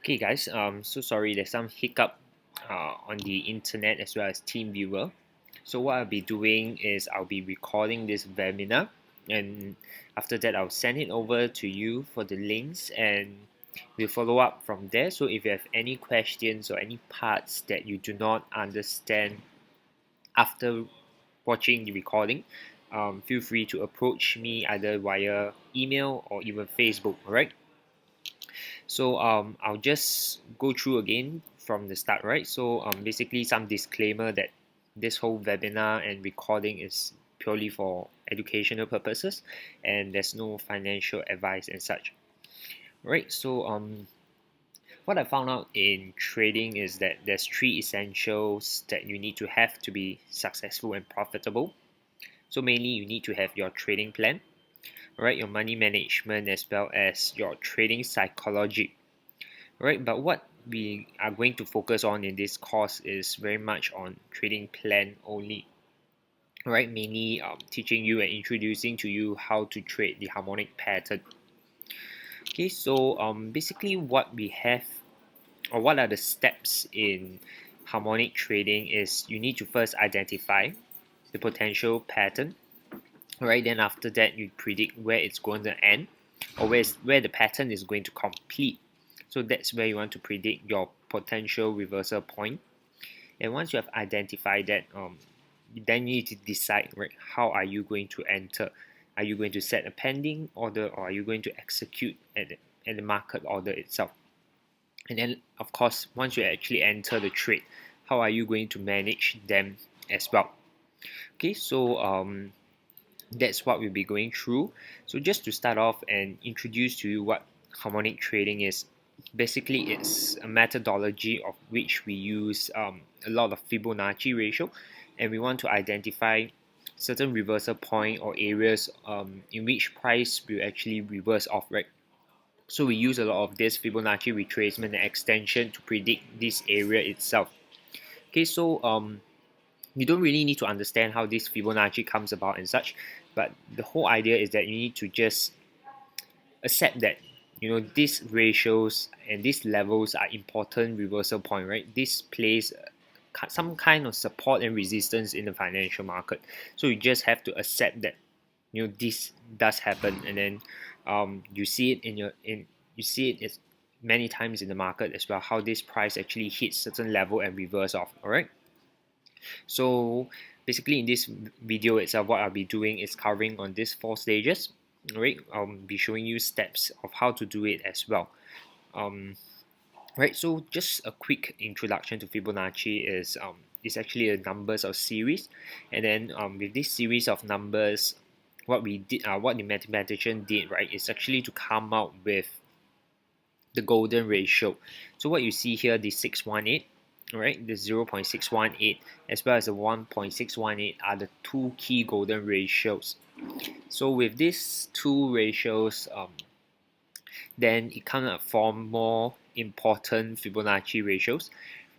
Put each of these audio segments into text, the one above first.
Okay guys, so sorry there's some hiccup on the internet as well as TeamViewer. So what I'll be doing is I'll be recording this webinar, and after that I'll send it over to you for the links, and we'll follow up from there. So if you have any questions or any parts that you do not understand after watching the recording, feel free to approach me either via email or even Facebook. Alright. So I'll just go through again from the start, right? So basically some disclaimer that this whole webinar and recording is purely for educational purposes, and there's no financial advice and such. Right. So what I found out in trading is that there's three essentials that you need to have to be successful and profitable. So mainly you need to have your trading plan, right? Your money management as well as your trading psychology. Right, but what we are going to focus on in this course is very much on trading plan only. Right, mainly teaching you and introducing to you how to trade the harmonic pattern. Okay, so basically what we have, or what are the steps in harmonic trading, is you need to first identify the potential pattern. Right, then after that you predict where it's going to end, or where the pattern is going to complete. So that's where you want to predict your potential reversal point. And once you have identified that, then you need to decide, right, how are you going to enter. Are you going to set a pending order, or are you going to execute at the market order itself? And then of course once you actually enter the trade, how are you going to manage them as well? Okay, so that's what we'll be going through. So just to start off and introduce to you what harmonic trading is, basically it's a methodology of which we use a lot of Fibonacci ratio, and we want to identify certain reversal point or areas in which price will actually reverse off, right? So we use a lot of this Fibonacci retracement and extension to predict this area itself. Okay, so you don't really need to understand how this Fibonacci comes about and such, but the whole idea is that you need to just accept that these ratios and these levels are important reversal point, right? This plays some kind of support and resistance in the financial market. So you just have to accept that this does happen, and then you see it you see it as many times in the market as well, how this price actually hits certain level and reverse off. All right. So basically in this video itself, what I'll be doing is covering on these 4 stages. Right, I'll be showing you steps of how to do it as well. Right, so just a quick introduction to Fibonacci is it's actually a numbers of series, and then with this series of numbers, what the mathematician did, right, is actually to come out with the golden ratio. So what you see here, the 618, right, the 0.618 as well as the 1.618 are the two key golden ratios. So with these two ratios, then it kind of form more important Fibonacci ratios,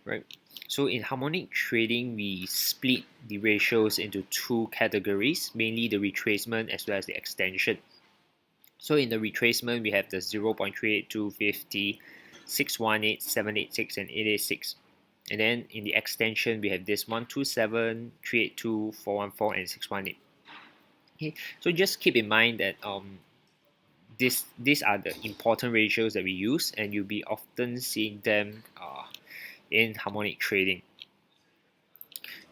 right? So in harmonic trading, we split the ratios into two categories, mainly the retracement as well as the extension. So in the retracement, we have the 0.382, 50, 618, 786, and 886. And then in the extension, we have this 127, 382, 414, and 618. Okay, so just keep in mind that these are the important ratios that we use, and you'll be often seeing them in harmonic trading.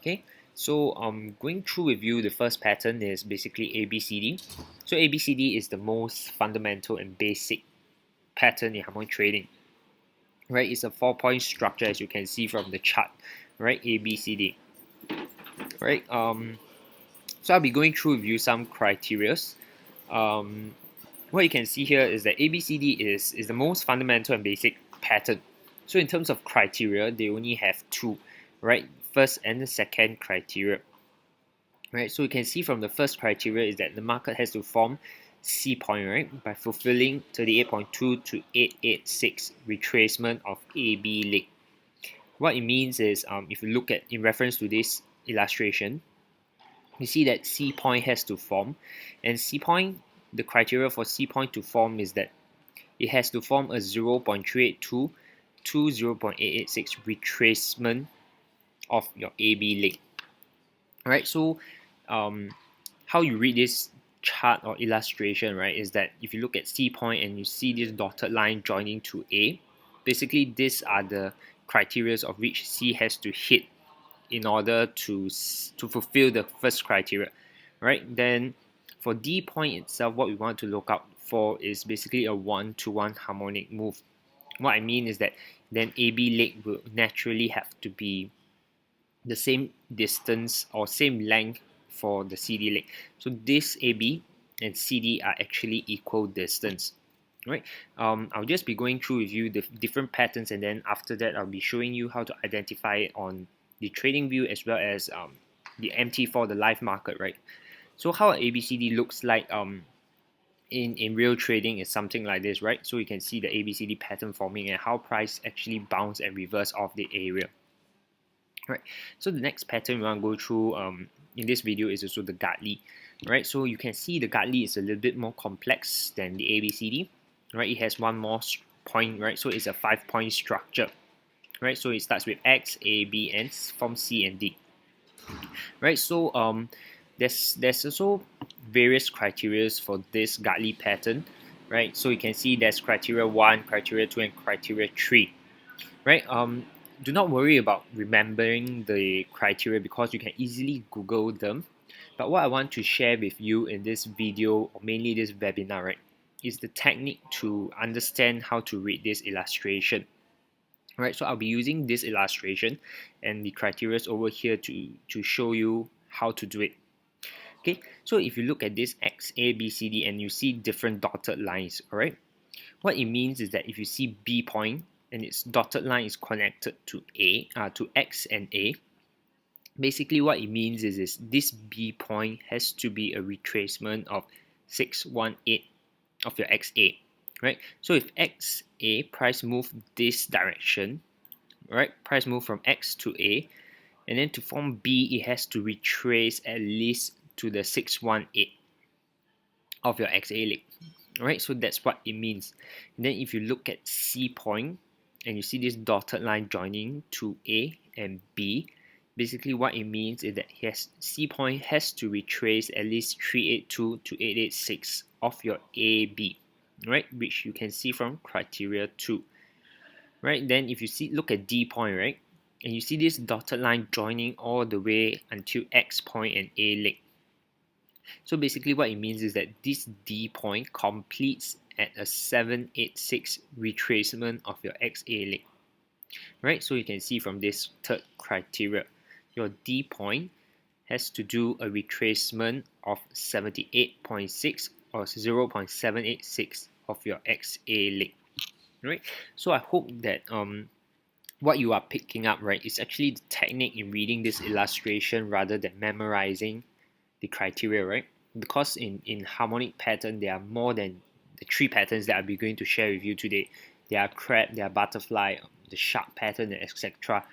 Okay, so going through with you, the first pattern is basically ABCD. So ABCD is the most fundamental and basic pattern in harmonic trading. Right, it's a 4-point structure as you can see from the chart. Right, ABCD. Right, so I'll be going through with you some criterias. What you can see here is that ABCD is the most fundamental and basic pattern. So in terms of criteria, they only have two, right? First and the second criteria. Right, so you can see from the first criteria is that the market has to form C point, right, by fulfilling 38.2 to 886 retracement of AB leg. What it means is, if you look at in reference to this illustration, you see that C point has to form, and C point, the criteria for C point to form is that it has to form a 0.382 to 0.886 retracement of your AB leg. Alright, so how you read this chart or illustration, right, is that if you look at C point and you see this dotted line joining to A, basically these are the criteria of which C has to hit in order to fulfill the first criteria, right? Then for D point itself, what we want to look out for is basically a 1-to-1 harmonic move. What I mean is that then AB leg will naturally have to be the same distance or same length for the CD leg. So this AB and CD are actually equal distance, right? I'll just be going through with you the different patterns, and then after that I'll be showing you how to identify it on the trading view as well as the MT for the live market, right? So how an ABCD looks like in real trading is something like this, right? So you can see the ABCD pattern forming and how price actually bounce and reverse off the area. Right, so the next pattern we want to go through in this video is also the Gartley. Right, so you can see the Gartley is a little bit more complex than the ABCD. Right, it has one more point, right? So it's a 5-point structure. Right, so it starts with X, A, B, and forms C and D. Right, so there's also various criteria for this Gartley pattern. Right, so you can see there's criteria 1, criteria 2, and criteria 3. Right, do not worry about remembering the criteria because you can easily Google them. But what I want to share with you in this video, or mainly this webinar, right, is the technique to understand how to read this illustration. Right, so I'll be using this illustration and the criteria over here to show you how to do it. Okay, so if you look at this X, A, B, C, D, and you see different dotted lines, alright, what it means is that if you see B point and its dotted line is connected to to X and A, basically what it means is this B point has to be a retracement of 618 of your XA, right? So if XA price move this direction, right, price move from X to A, and then to form B, it has to retrace at least to the 618 of your XA leg. Alright, so that's what it means. And then if you look at C point and you see this dotted line joining to A and B, basically what it means is that C point has to retrace at least 382 to 886 of your AB, right, which you can see from criteria 2. Right, then if you look at D point, right, and you see this dotted line joining all the way until X point and A leg. So basically what it means is that this D point completes at a 786 retracement of your XA leg. Right, so you can see from this third criteria, your D point has to do a retracement of 78.6 or 0.786 of your XA leg. Right, so I hope that what you are picking up, right, is actually the technique in reading this illustration rather than memorizing the criteria, right? Because in harmonic pattern, there are more than the 3 patterns that I'll be going to share with you today. There are crab, there are butterfly, the shark pattern, etc.,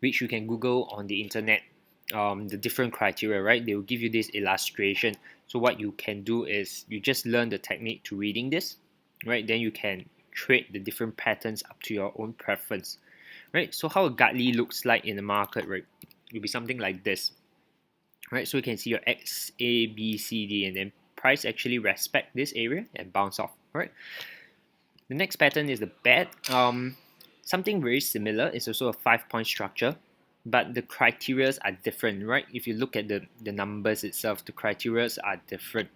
which you can Google on the internet. The different criteria, right? They will give you this illustration. So what you can do is you just learn the technique to reading this, right? Then you can trade the different patterns up to your own preference, right? So how a Gartley looks like in the market, right? It will be something like this. Right, so you can see your X, A, B, C, D, and then price actually respect this area and bounce off. Right. The next pattern is the bat. Something very similar. It's also a 5-point structure, but the criterias are different. Right. If you look at the numbers itself, the criterias are different.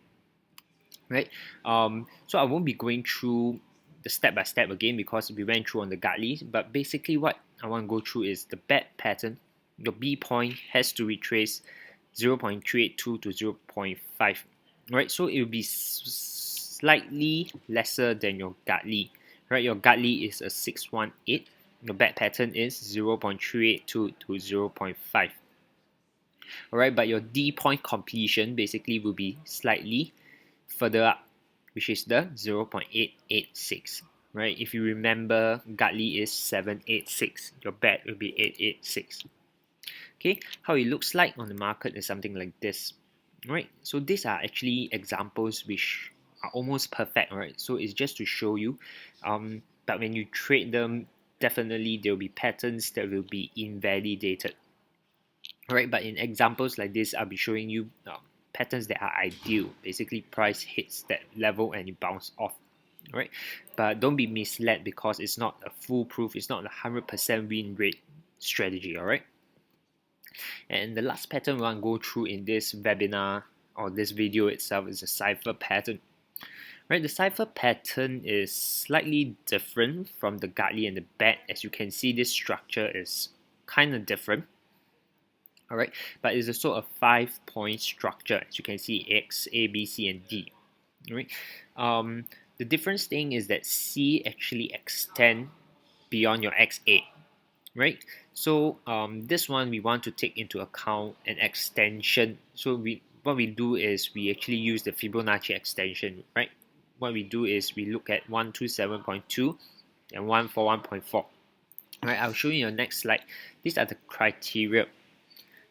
Right. So I won't be going through the step by step again because we went through on the Gartley. But basically, what I want to go through is the bat pattern. Your B point has to retrace 0.382 to 0.5, right? So it will be slightly lesser than your Gartley, right? Your Gartley is a 618. Your bat pattern is 0.382 to 0.5. Alright, but your D point completion basically will be slightly further up, which is the 0.886. Right? If you remember, Gartley is 786. Your bat will be 886. Okay, how it looks like on the market is something like this, right? So these are actually examples which are almost perfect, right? So it's just to show you, but when you trade them, definitely there will be patterns that will be invalidated. Alright, but in examples like this, I'll be showing you patterns that are ideal. Basically, price hits that level and it bounces off. Alright, but don't be misled because it's not a foolproof, it's not a 100% win rate strategy. Alright, and the last pattern we want to go through in this webinar or this video itself is the Cypher pattern. Right, the Cypher pattern is slightly different from the Gartley and the bat. As you can see, this structure is kind of different. Alright, but it's also a 5-point structure. As you can see, X, A, B, C, and D. Alright, the difference thing is that C actually extend beyond your XA. Right, so this one we want to take into account an extension. So what we do is we actually use the Fibonacci extension. Right, what we do is we look at 127.2 and 141.4. Alright, I'll show you in the next slide. These are the criteria.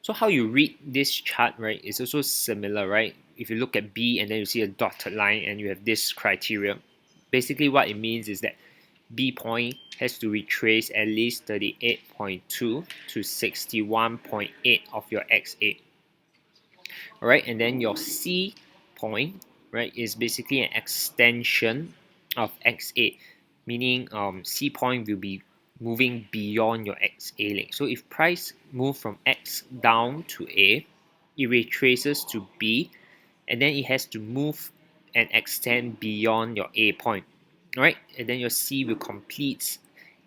So how you read this chart, right, is also similar, right? If you look at B and then you see a dotted line and you have this criteria, basically what it means is that B point has to retrace at least 38.2 to 61.8 of your XA. Alright, and then your C point, right, is basically an extension of XA, meaning C point will be moving beyond your XA leg. So if price move from X down to A, it retraces to B, and then it has to move and extend beyond your A point. Alright, and then your C will complete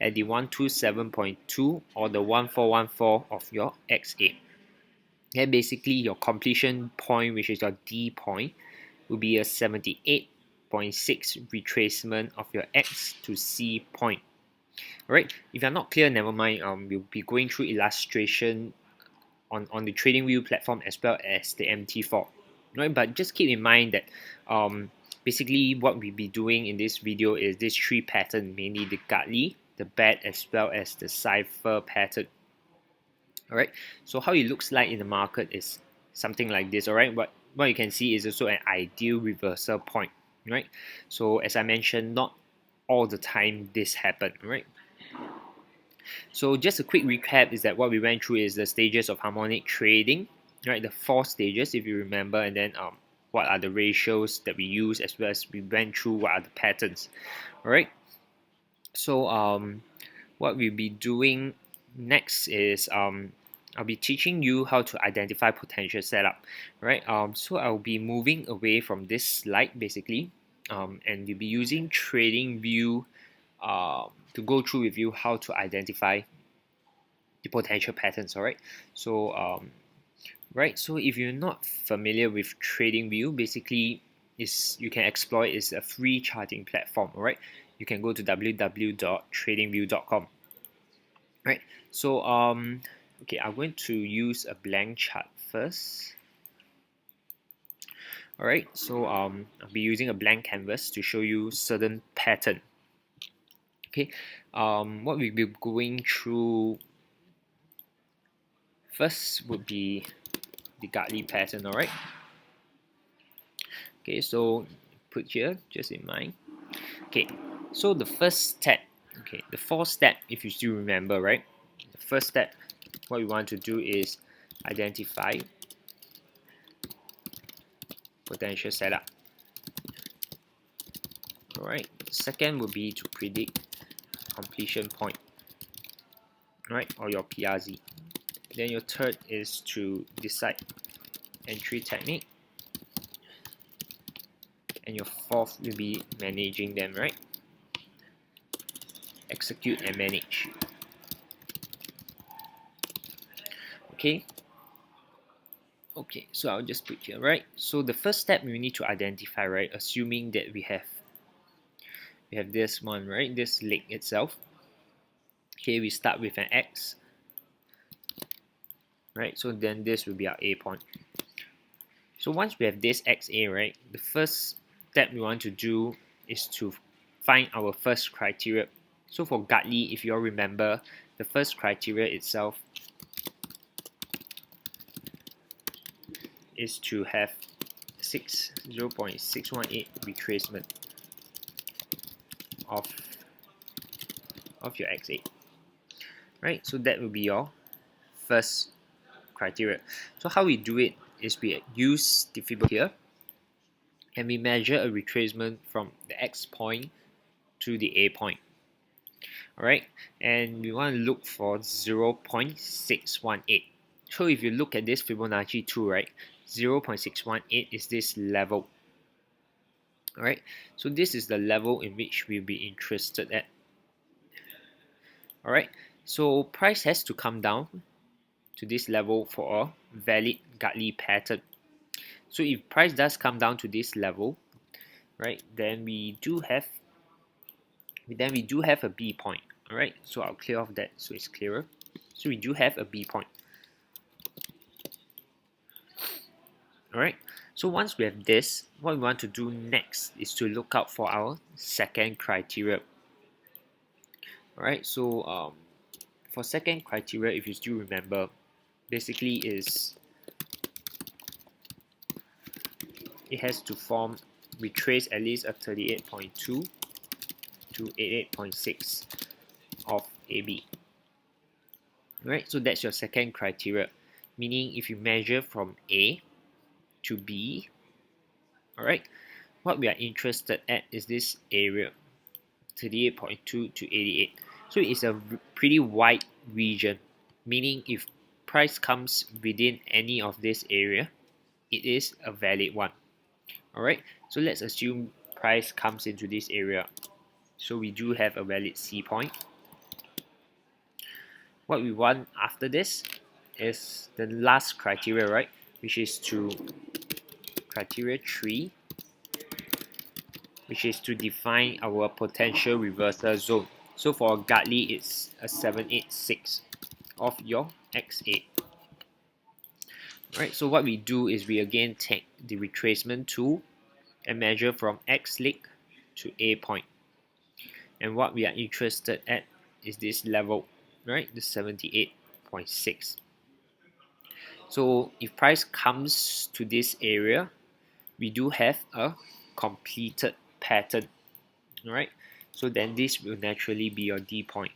at the 127.2 or the 1414 of your XA. Then basically your completion point, which is your D point, will be a 78.6 retracement of your X to C point. Alright, if you're not clear, never mind. We'll be going through illustration on the TradingView platform as well as the MT4. Right, but just keep in mind that basically what we'll be doing in this video is this 3 pattern, mainly the Gartley, the bat, as well as the Cypher pattern. Alright, so how it looks like in the market is something like this. Alright, what you can see is also an ideal reversal point. Right, so as I mentioned, not all the time this happened. Right, so just a quick recap is that what we went through is the stages of harmonic trading. Right, the 4 stages if you remember, and then what are the ratios that we use, as well as we went through what are the patterns. Alright, so what we'll be doing next is I'll be teaching you how to identify potential setup. Right, so I'll be moving away from this slide basically, and we'll be using TradingView to go through with you how to identify the potential patterns. Alright, so right, so if you're not familiar with TradingView, basically you can explore it. It's a free charting platform. Alright, you can go to www.tradingview.com. Right, so okay, I'm going to use a blank chart first. Alright, so I'll be using a blank canvas to show you certain pattern. Okay, what we'll be going through first would be the Gartley pattern. Alright, okay, so put here just in mind. Okay, so the first step, okay, the 4th step, if you still remember, right, the first step, what we want to do is identify potential setup. Alright, second would be to predict completion point, right, or your PRZ. Then your third is to decide entry technique, and your 4th will be managing them. Right, execute and manage. Okay, so I'll just put here. Right, so the first step we need to identify, right, assuming that we have this one, right, this leg itself. Okay, we start with an X. Right, so then this will be our A point. So once we have this XA, right, the first step we want to do is to find our first criteria. So for Gartley, if you all remember, the first criteria itself is to have 0.618 retracement of of your x8. Right, so that will be your first criteria. So how we do it is we use the Fibonacci here, and we measure a retracement from the X point to the A point. Alright, and we want to look for 0.618. So if you look at this Fibonacci tool, right, 0.618 is this level. Alright, so this is the level in which we'll be interested at. Alright, so price has to come down to this level for a valid Gartley pattern. So if price does come down to this level, right, then we do have a B point. Alright, so I'll clear off that so it's clearer. So we do have a B point. Alright, so once we have this, what we want to do next is to look out for our second criteria. Alright, so for second criteria, if you still remember, basically is it has to form, retrace at least a 38.2 to 88.6 of AB. Right, so that's your second criteria, meaning if you measure from A to B, alright, what we are interested at is this area, 38.2 to 88. So it's a pretty wide region, meaning if price comes within any of this area, it is a valid one. Alright, so let's assume price comes into this area. So we do have a valid C point. What we want after this is the last criteria, right? Which is to criteria 3, which is to define our potential reversal zone. So for Gartley, it's a 786 of your X8. Right, so what we do is we again take the retracement tool and measure from X leg to A point. And what we are interested at is this level, right, the 78.6. So if price comes to this area, we do have a completed pattern. Alright, so then this will naturally be your D point.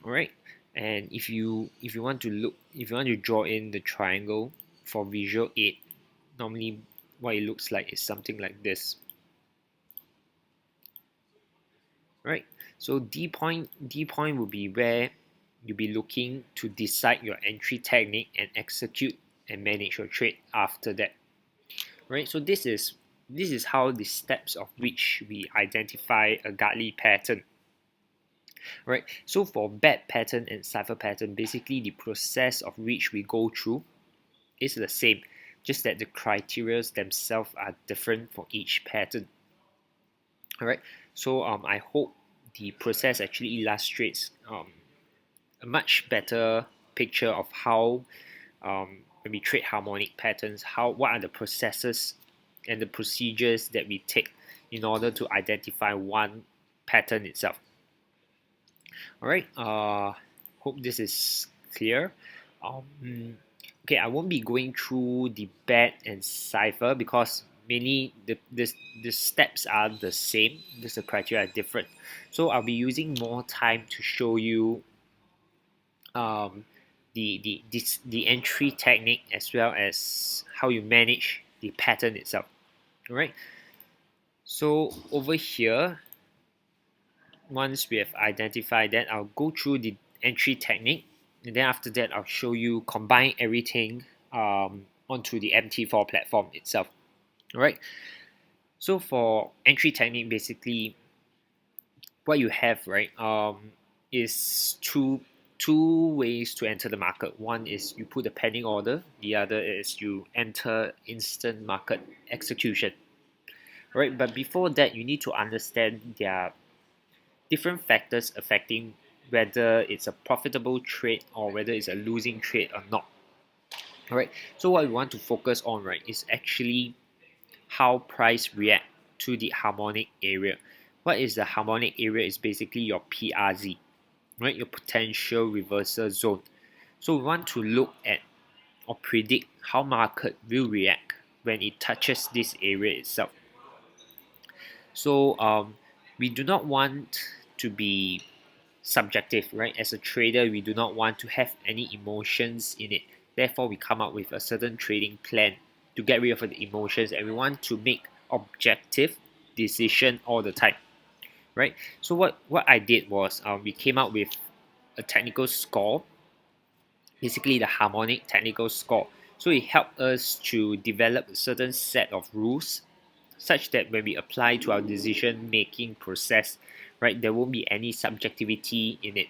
Alright, and if you want to draw in the triangle for visual aid, normally what it looks like is something like this. Right, so D point will be where you'll be looking to decide your entry technique and execute and manage your trade after that. Right, so this is how the steps of which we identify a Gartley pattern. Right, so for bat pattern and Cypher pattern, basically the process of which we go through is the same, just that the criteria themselves are different for each pattern. Alright, so I hope the process actually illustrates a much better picture of how when we trade harmonic patterns, what are the processes and the procedures that we take in order to identify one pattern itself. Alright, hope this is clear. Okay, I won't be going through the bat and Cypher because mainly the steps are the same, just the criteria are different. So I'll be using more time to show you the entry technique as well as how you manage the pattern itself. Alright, so over here, once we have identified that, I'll go through the entry technique, and then after that I'll show you combine everything onto the MT4 platform itself. Alright, so for entry technique, basically what you have, right, is two ways to enter the market. One is you put a pending order, the other is you enter instant market execution. Alright, but before that you need to understand there are different factors affecting whether it's a profitable trade or whether it's a losing trade or not. Alright, so what we want to focus on, right, is actually how price react to the harmonic area. What is the harmonic area? Is basically your PRZ, right, your potential reversal zone. So we want to look at or predict how market will react when it touches this area itself. So we do not want to be subjective, right? As a trader, we do not want to have any emotions in it. Therefore, we come up with a certain trading plan to get rid of the emotions, and we want to make objective decision all the time, right? So what I did was we came up with a technical score, basically the harmonic technical score. So it helped us to develop a certain set of rules such that when we apply to our decision making process, right, there won't be any subjectivity in it.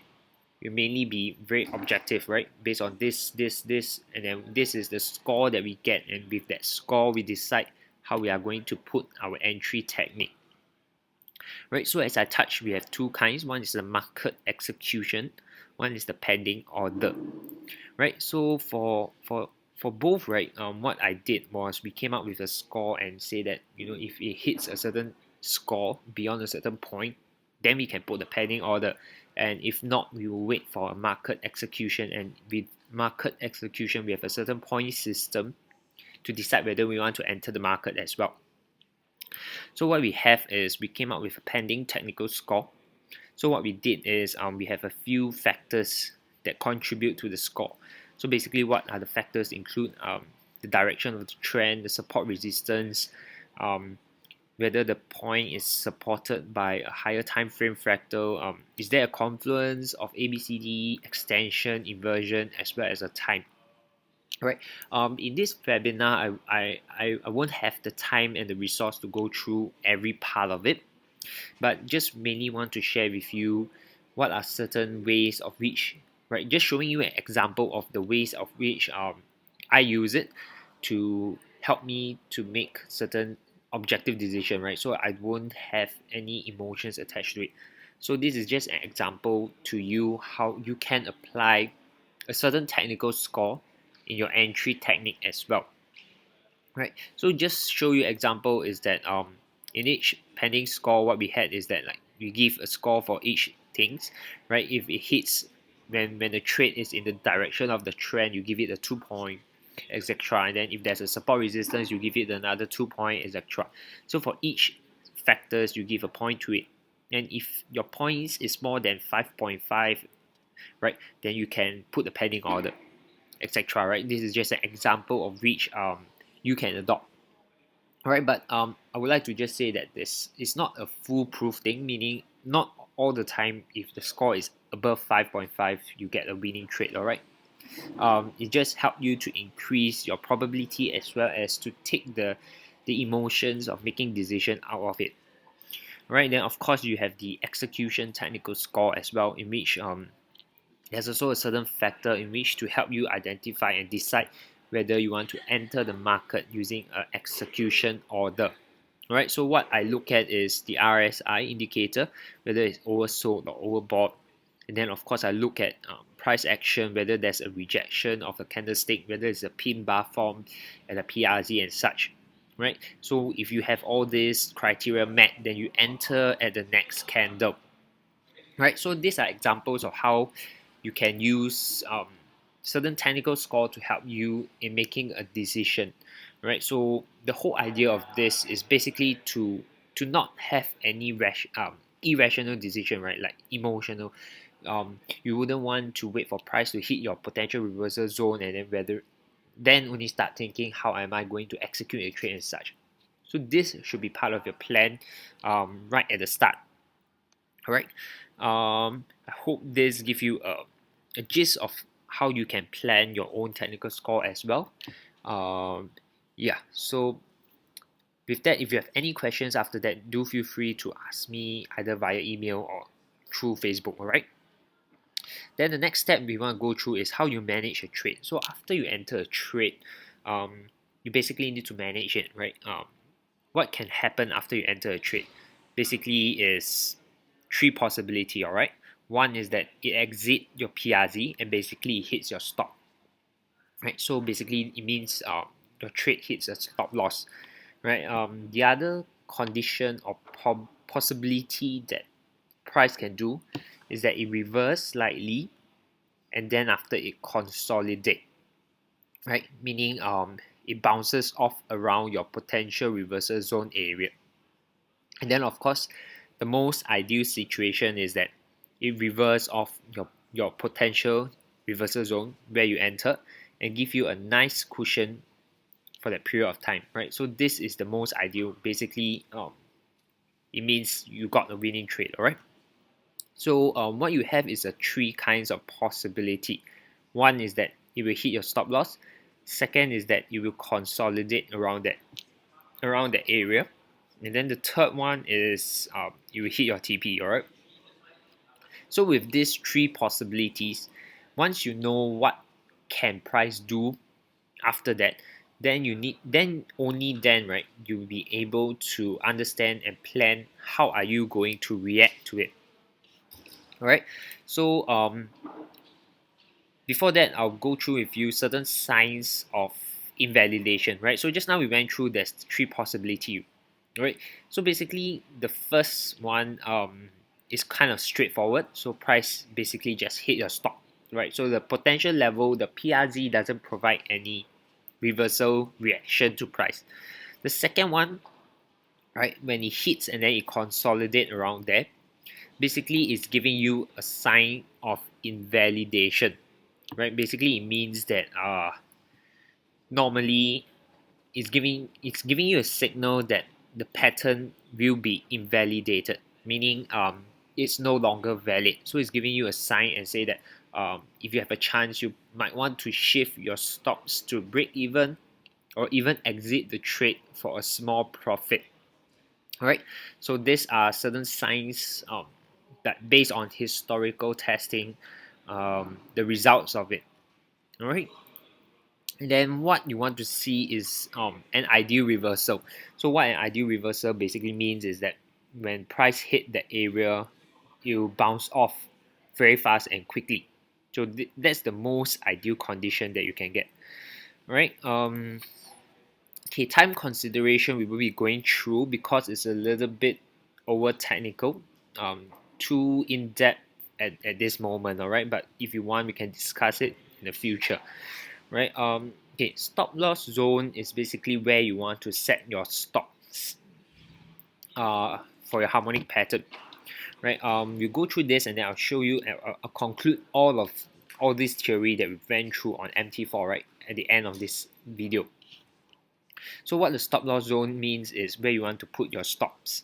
We mainly be very objective, right, based on this, and then this is the score that we get, and with that score we decide how we are going to put our entry technique, right? So as I touched, we have two kinds. One is the market execution, one is the pending order, right? So for both, right, what I did was we came up with a score and say that, if it hits a certain score beyond a certain point, then we can put the pending order, and if not, we will wait for a market execution. And with market execution, we have a certain point system to decide whether we want to enter the market as well. So what we have is we came up with a pending technical score. So what we did is we have a few factors that contribute to the score. So basically, what are the factors include the direction of the trend, the support resistance, whether the point is supported by a higher time frame fractal, is there a confluence of ABCD, extension, inversion, as well as a time. Right. In this webinar, I won't have the time and the resource to go through every part of it, but just mainly want to share with you what are certain ways of which, right, just showing you an example of the ways of which I use it to help me to make certain objective decision, right? So I won't have any emotions attached to it. So this is just an example to you how you can apply a certain technical score in your entry technique as well, right? So just show you example is that in each pending score, what we had is that, like, we give a score for each things, right? If it hits when the trade is in the direction of the trend, you give it a 2 point, etc. And then if there's a support resistance, you give it another 2 point, etc. So for each factors, you give a point to it, and if your points is more than 5.5, right, then you can put the pending order, etc. Right? This is just an example of which you can adopt. Alright, but I would like to just say that this is not a foolproof thing, meaning not all the time if the score is above 5.5 you get a winning trade. Alright, it just helps you to increase your probability as well as to take the emotions of making decision out of it. Right, then of course you have the execution technical score as well, in which there's also a certain factor in which to help you identify and decide whether you want to enter the market using an execution order. Alright, so what I look at is the RSI indicator, whether it's oversold or overbought. And then of course I look at price action, whether there's a rejection of a candlestick, whether it's a pin bar form at a PRZ and such. Right, so if you have all these criteria met, then you enter at the next candle. Right, so these are examples of how you can use certain technical score to help you in making a decision, right? So the whole idea of this is basically to not have any irrational decision, right? Like emotional. You wouldn't want to wait for price to hit your potential reversal zone and then only start thinking how am I going to execute a trade and such. So this should be part of your plan right at the start. Alright, I hope this gives you a gist of how you can plan your own technical score as well. Yeah, so with that, if you have any questions after that, do feel free to ask me either via email or through Facebook. Alright, then the next step we want to go through is how you manage a trade. So after you enter a trade, you basically need to manage it, right? What can happen after you enter a trade basically is three possibility. Alright, one is that it exit your PRZ and basically it hits your stop, right? So basically it means your trade hits a stop loss, right? The other condition or possibility that price can do is that it reverse slightly and then after it consolidate, right? Meaning it bounces off around your potential reversal zone area. And then of course the most ideal situation is that it reverse off your potential reversal zone where you enter and give you a nice cushion for that period of time, right? So this is the most ideal. Basically, it means you got a winning trade, all right? So what you have is a three kinds of possibility. One is that it will hit your stop loss. Second is that you will consolidate around that area, and then the third one is you will hit your TP, all right? So with these three possibilities, once you know what can price do after that, then only then, right, you'll be able to understand and plan how are you going to react to it. All right. So before that, I'll go through with you certain signs of invalidation, right? So just now we went through there's three possibility, right? So basically the first one is kind of straightforward. So price basically just hit your stop, right? So the potential level, the PRZ doesn't provide any reversal reaction to price. The second one, right, when it hits and then it consolidates around there, basically it's giving you a sign of invalidation, right? Basically it means that normally it's giving you a signal that the pattern will be invalidated, meaning it's no longer valid. So it's giving you a sign and say that if you have a chance, you might want to shift your stops to break even or even exit the trade for a small profit. All right, so these are certain signs that based on historical testing, the results of it. All right, and then what you want to see is an ideal reversal. So what an ideal reversal basically means is that when price hit that area, you bounce off very fast and quickly. So that's the most ideal condition that you can get. All right. Okay, time consideration we will be going through because it's a little bit over technical, too in depth at this moment. All right, but if you want, we can discuss it in the future, right? Okay, stop loss zone is basically where you want to set your stops for your harmonic pattern, right? We go through this and then I'll show you. I'll conclude all this theory that we went through on MT4, right, at the end of this video. So what the stop loss zone means is where you want to put your stops.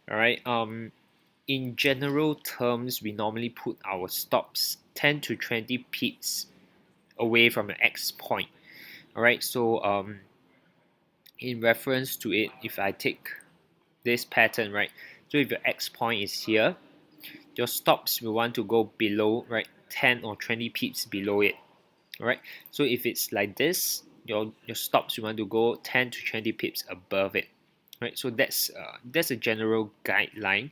All right. In general terms, we normally put our stops 10 to 20 pips away from the X point. All right. So in reference to it, if I take this pattern, right. So if your X point is here, your stops will want to go below, right, 10 or 20 pips below it. All right. So if it's like this, your stops you want to go 10 to 20 pips above it, right? So that's a general guideline,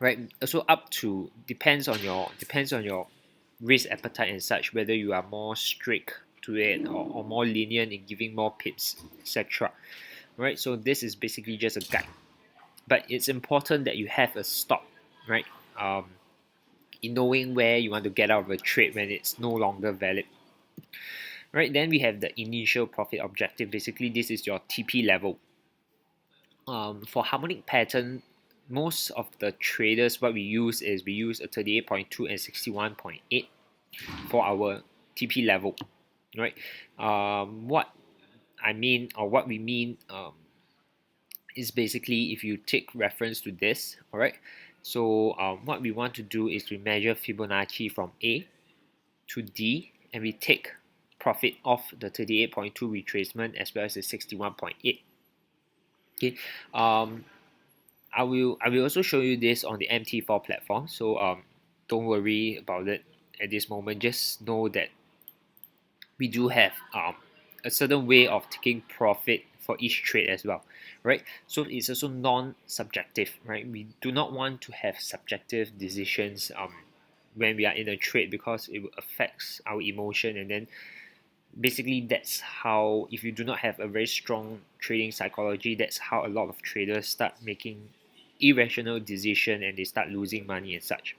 right? So up to depends on your risk appetite and such, whether you are more strict to it or more lenient in giving more pips, etc. Right? So this is basically just a guide, but it's important that you have a stop, right? In knowing where you want to get out of a trade when it's no longer valid. Right, then we have the initial profit objective. Basically, this is your TP level. For harmonic pattern, most of the traders, what we use is a 38.2 and 61.8 for our TP level. Right, what I mean or what we mean is basically if you take reference to this, all right. So what we want to do is to measure Fibonacci from A to D, and we take profit off the 38.2 retracement as well as the 61.8. Okay, I will also show you this on the MT4 platform, so don't worry about it at this moment. Just know that we do have a certain way of taking profit for each trade as well, right? So it's also non-subjective, right? We do not want to have subjective decisions when we are in a trade because it affects our emotion, and then basically that's how, if you do not have a very strong trading psychology, that's how a lot of traders start making irrational decision and they start losing money and such.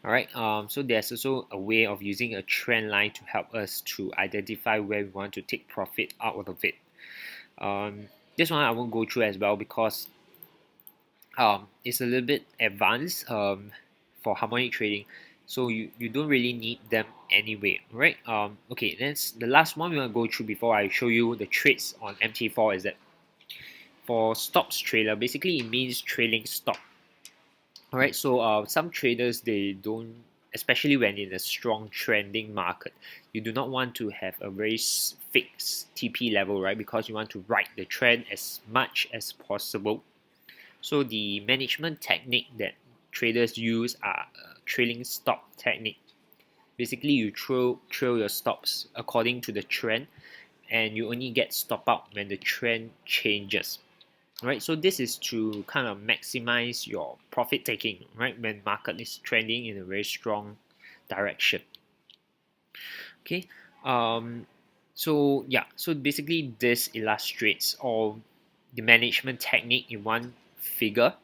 All right, so there's also a way of using a trend line to help us to identify where we want to take profit out of it. This one I won't go through as well because it's a little bit advanced for harmonic trading, so you don't really need them anyway, right? Okay, that's the last one we want to go through before I show you the trades on MT4 is that for stops trailer, basically it means trailing stop. Alright, so some traders they don't, especially when in a strong trending market, you do not want to have a very fixed TP level, right? Because you want to ride the trend as much as possible. So the management technique that traders use are trailing stop technique. Basically, you trail your stops according to the trend, and you only get stop out when the trend changes. Right, so this is to kind of maximize your profit taking, right, when market is trending in a very strong direction. Okay, um, so yeah, so basically this illustrates all the management technique in one figure.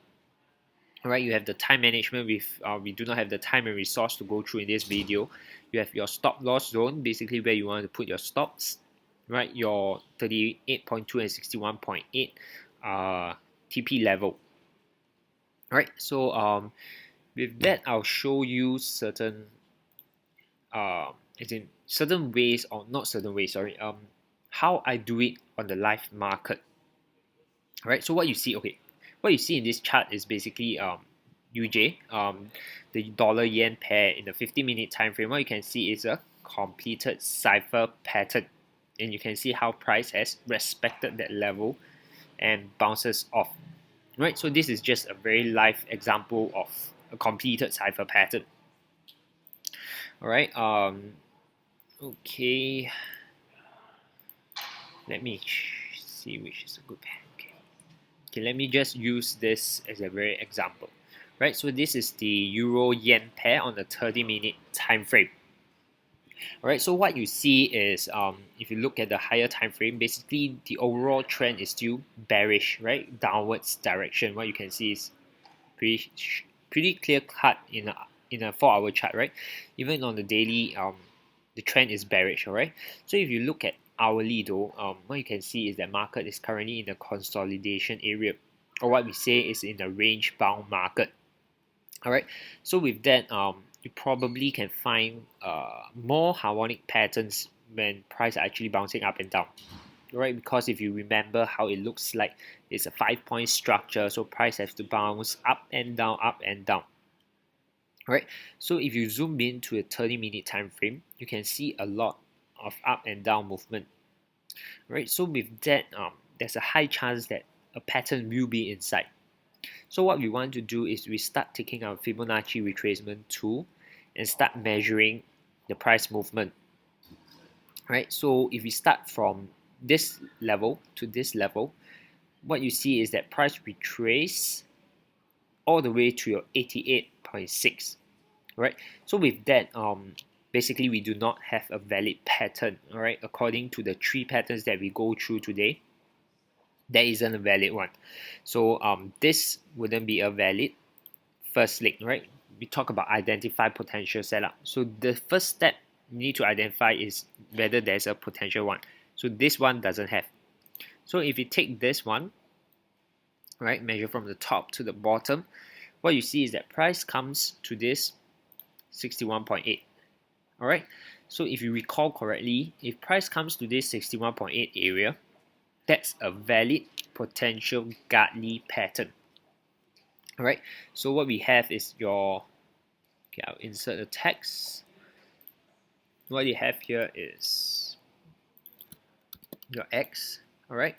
All right, you have the time management with we do not have the time and resource to go through in this video. You have your stop loss zone, basically where you want to put your stops, right? Your 38.2 and 61.8 TP level. All right, so with that I'll show you certain as in certain ways, or not certain ways, sorry, how I do it on the live market. All right, so what you see, okay, what you see in this chart is basically UJ, the dollar yen pair in the 50-minute time frame. What you can see is a completed Cypher pattern, and you can see how price has respected that level and bounces off. Right, so this is just a very live example of a completed Cypher pattern. All right, okay, let me see which is a good pair. Okay, let me just use this as a very example. Right, so this is the Euro Yen pair on the 30-minute time frame. All right, so what you see is if you look at the higher time frame, basically the overall trend is still bearish, right, downwards direction. What you can see is pretty pretty clear cut in a 4-hour chart, right? Even on the daily, the trend is bearish, all right? So if you look at hourly though, what you can see is that market is currently in the consolidation area, or what we say is in a range bound market. All right, so with that, you probably can find more harmonic patterns when price are actually bouncing up and down. Right, because if you remember how it looks like, it's a 5-point structure, so price has to bounce up and down, up and down. Right, so if you zoom in to a 30-minute time frame, you can see a lot of up and down movement. Right, so with that, there's a high chance that a pattern will be inside. So what we want to do is we start taking our Fibonacci retracement tool and start measuring the price movement. Right, so if we start from this level to this level, what you see is that price retrace all the way to your 88.6. Right, so with that, basically we do not have a valid pattern. All right, according to the 3 patterns that we go through today, there isn't a valid one. So this wouldn't be a valid first leg. Right, we talk about identify potential setup. So the first step you need to identify is whether there's a potential one. So this one doesn't have. So if you take this one, right, measure from the top to the bottom, what you see is that price comes to this 61.8. all right, so if you recall correctly, if price comes to this 61.8 area, that's a valid potential Gartley pattern. All right, so what we have is your, okay, I'll insert the text. What you have here is your X. All right,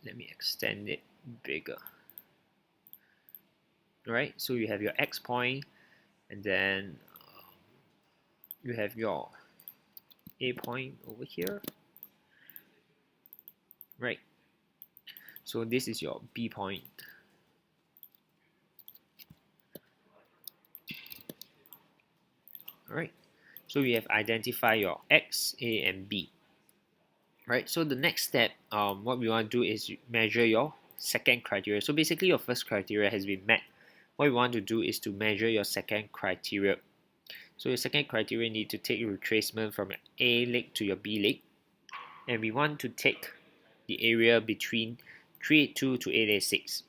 let me extend it bigger. All right, so you have your X point, and then you have your A point over here, right? So this is your B point. All right, so we have identified your X, A, and B. Right, so the next step, what we want to do is measure your second criteria. So basically your first criteria has been met. What we want to do is to measure your second criteria. So your second criteria need to take retracement from your A leg to your B leg, and we want to take the area between 382 to 886.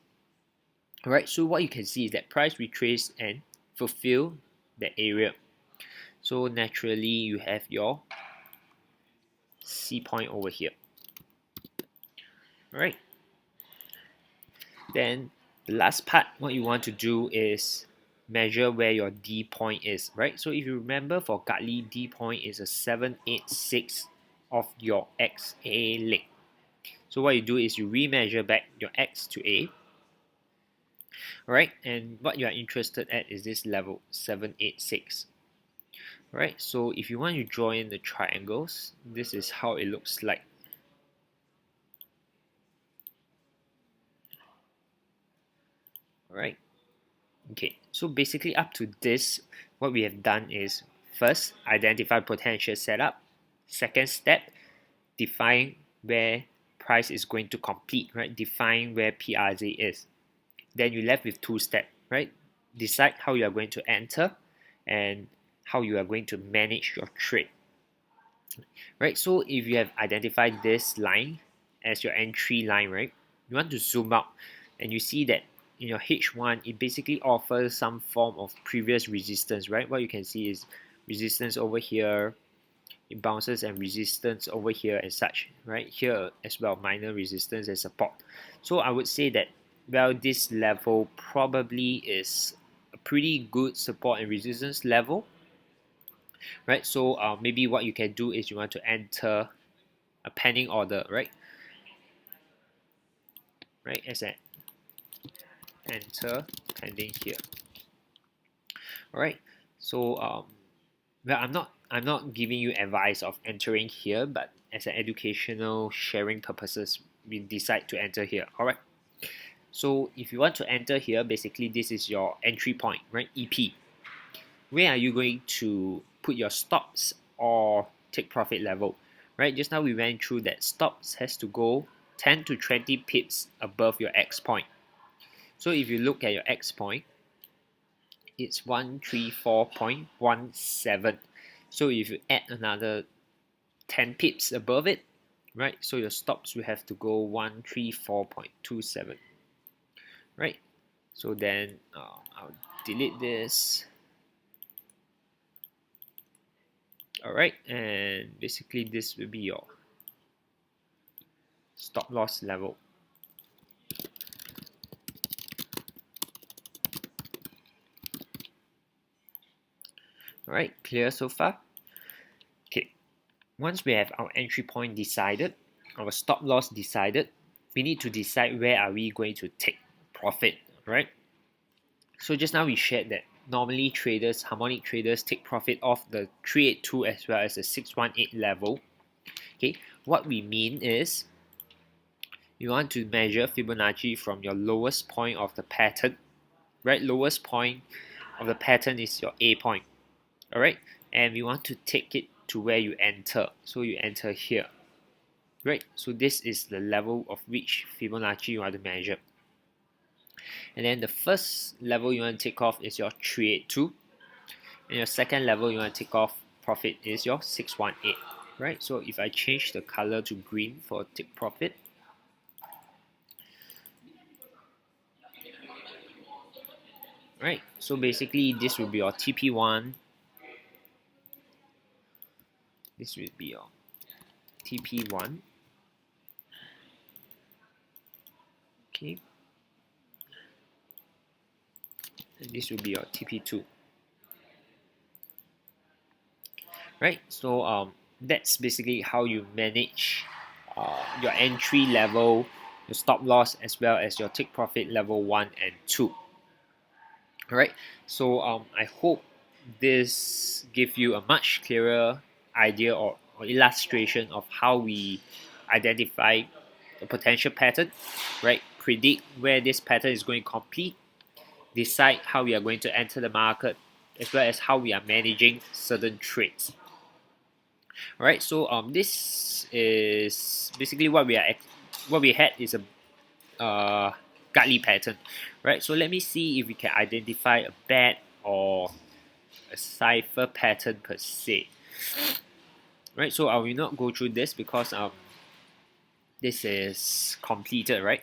Alright, so what you can see is that price retrace and fulfill the area. So naturally you have your C point over here. Alright, then the last part, what you want to do is measure where your D point is, right? So if you remember, for Gartley, D point is a 786 of your XA leg. So what you do is you remeasure back your X to A. Alright, and what you are interested at is this level 786. Alright, so if you want to draw in the triangles, this is how it looks like. Alright, okay, so basically up to this, what we have done is first identify potential setup. Second step, define where price is going to complete, right? Define where PRZ is. Then you're left with two steps, right? Decide how you are going to enter and how you are going to manage your trade. Right, so if you have identified this line as your entry line, right, you want to zoom out and you see that in your H1 it basically offers some form of previous resistance, right? What you can see is resistance over here, it bounces, and resistance over here and such, right? Here as well, minor resistance and support. So I would say that, well, this level probably is a pretty good support and resistance level, right? So maybe what you can do is you want to enter a pending order, right? Right, as an enter pending here. All right. So well, I'm not giving you advice of entering here, but as an educational sharing purposes, we decide to enter here. All right. So if you want to enter here, basically this is your entry point, right? EP. Where are you going to put your stops or take profit level, right? Just now we went through that stops has to go 10 to 20 pips above your X point. So if you look at your X point, it's 134.17. So if you add another 10 pips above it, right? So your stops will have to go 134.27, right? So then I'll delete this. Alright, and basically this will be your stop loss level. Alright, clear so far? Okay, once we have our entry point decided, our stop loss decided, we need to decide where are we going to take profit, right? So just now we shared that normally traders, harmonic traders, take profit off the 382 as well as the 618 level. Okay, what we mean is you want to measure Fibonacci from your lowest point of the pattern, right? Lowest point of the pattern is your A point, all right? And we want to take it to where you enter. So you enter here, right? So this is the level of which Fibonacci you want to measure. And then the first level you want to take off is your 382. And your second level you want to take off profit is your 618, right? So if I change the color to green for take profit, right? So basically this will be your TP1. This will be your TP1. Okay. And this will be your TP2. Right? So that's basically how you manage your entry level, your stop loss, as well as your take profit level 1 and 2. Alright, so I hope this gives you a much clearer idea or illustration of how we identify the potential pattern, right? Predict where this pattern is going to complete, decide how we are going to enter the market, as well as how we are managing certain trades. Alright, so this is basically what we had is a Gartley pattern, right? So let me see if we can identify a bat or a Cypher pattern per se, right? So I will not go through this because this is completed, right?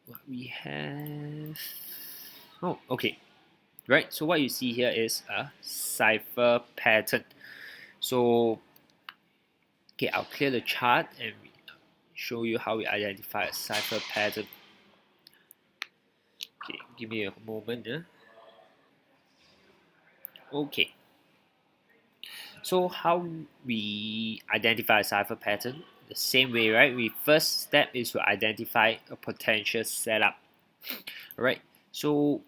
what we have. Oh, okay. Right. So what you see here is a Cypher pattern. So okay, I'll clear the chart and show you how we identify a Cypher pattern. Okay, give me a moment. Okay. So how we identify a Cypher pattern? The same way, right? We first step is to identify a potential setup. Alright. So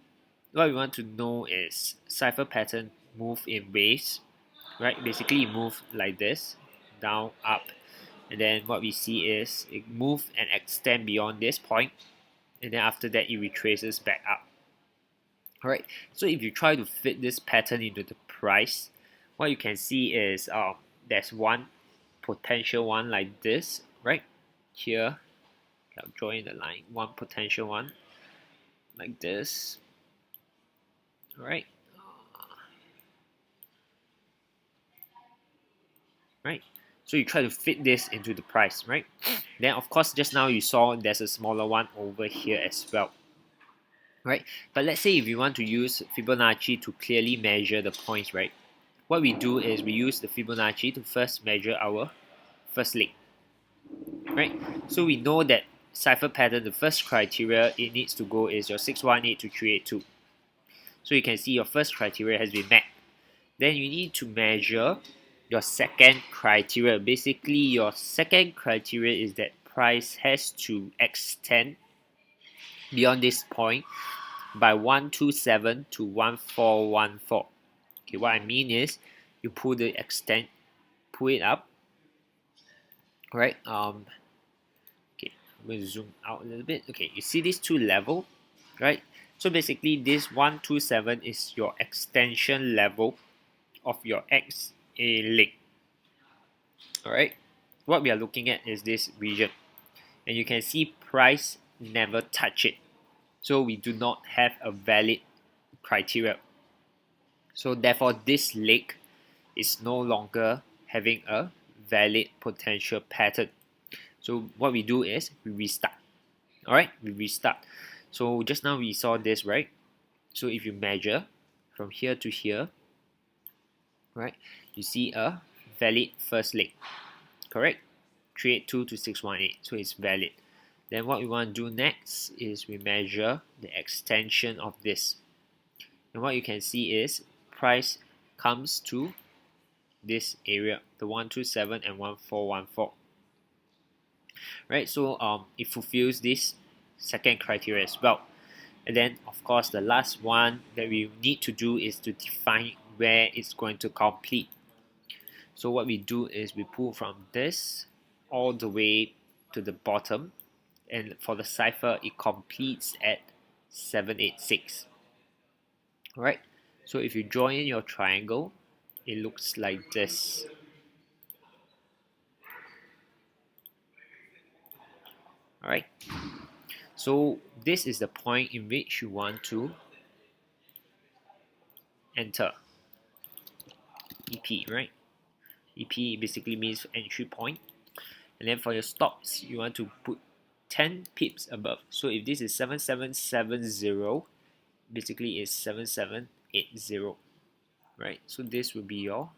what we want to know is Cypher pattern move in waves, right? Basically it move like this, down, up, and then what we see is it move and extend beyond this point, and then after that it retraces back up. Alright, so if you try to fit this pattern into the price, what you can see is there's one potential one like this, right? Here, I'll draw in the line, one potential one like this. Alright, right? So you try to fit this into the price, right? Then of course just now you saw there's a smaller one over here as well. Right? But let's say if you want to use Fibonacci to clearly measure the points, right? What we do is we use the Fibonacci to first measure our first leg, right? So we know that Cypher pattern, the first criteria it needs to go is your 618 to 382. So you can see your first criteria has been met. Then you need to measure your second criteria. Basically, your second criteria is that price has to extend beyond this point by 127 to 1414. Okay, what I mean is you pull the extent, pull it up, right? Okay, I'm going to zoom out a little bit. Okay, you see these two level, right? So basically, this 127 is your extension level of your XA leg. All right. What we are looking at is this region, and you can see price never touch it. So we do not have a valid criteria. So therefore, this leg is no longer having a valid potential pattern. So what we do is we restart. All right, we restart. So just now we saw this, right? So if you measure from here to here, right, you see a valid first leg, correct? 382 to 618, so it's valid. Then what we want to do next is we measure the extension of this. And what you can see is price comes to this area, the 127 and 1414. Right, so it fulfills this second criteria as well. And then of course the last one that we need to do is to define where it's going to complete. So what we do is we pull from this all the way to the bottom, and for the Cypher it completes at 786. Alright, so if you draw in your triangle, it looks like this. Alright, so this is the point in which you want to enter EP, right? EP basically means entry point. And then for your stops, you want to put 10 pips above. So if this is 7770, basically it's 7780, right? So this will be your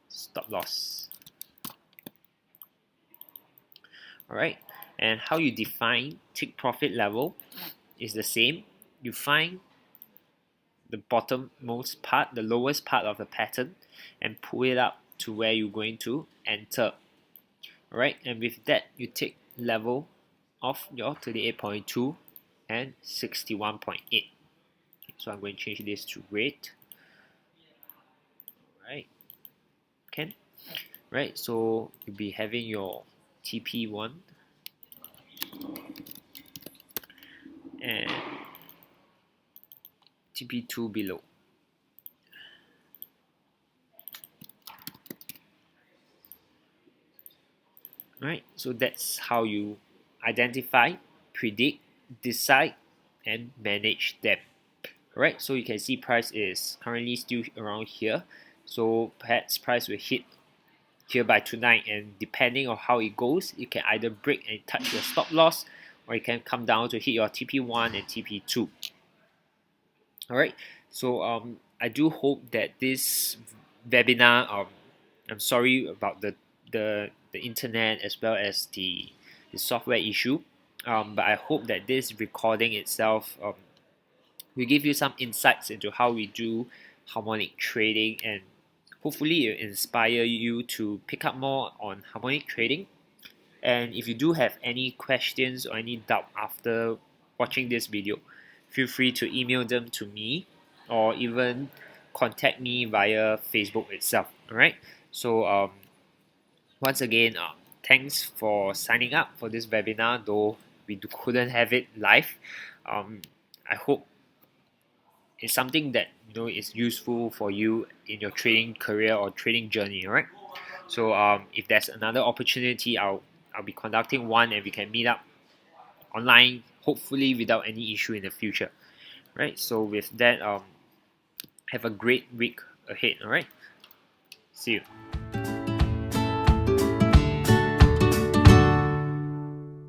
stop loss. Alright, and how you define take profit level is the same. You find the bottommost part, the lowest part of the pattern, and pull it up to where you're going to enter. Alright, and with that you take level of your 38.2 and 61.8. So I'm going to change this to red. Alright, can. Right, so you'll be having your TP1 and TP2 below. Right, so that's how you identify, predict, decide, and manage them. Alright, so you can see price is currently still around here, so perhaps price will hit here by tonight, and depending on how it goes, it can either break and touch your stop loss, or it can come down to hit your TP1 and TP2. Alright, so I do hope that this webinar, I'm sorry about the internet as well as the software issue, but I hope that this recording itself will give you some insights into how we do harmonic trading, and hopefully it will inspire you to pick up more on harmonic trading. And if you do have any questions or any doubt after watching this video, feel free to email them to me or even contact me via Facebook itself. Alright, so once again, thanks for signing up for this webinar, though we couldn't have it live. I hope it's something that is useful for you in your trading career or trading journey. Alright, so if there's another opportunity, I'll be conducting one and we can meet up online, hopefully without any issue in the future. Right, so with that, have a great week ahead. Alright, see you.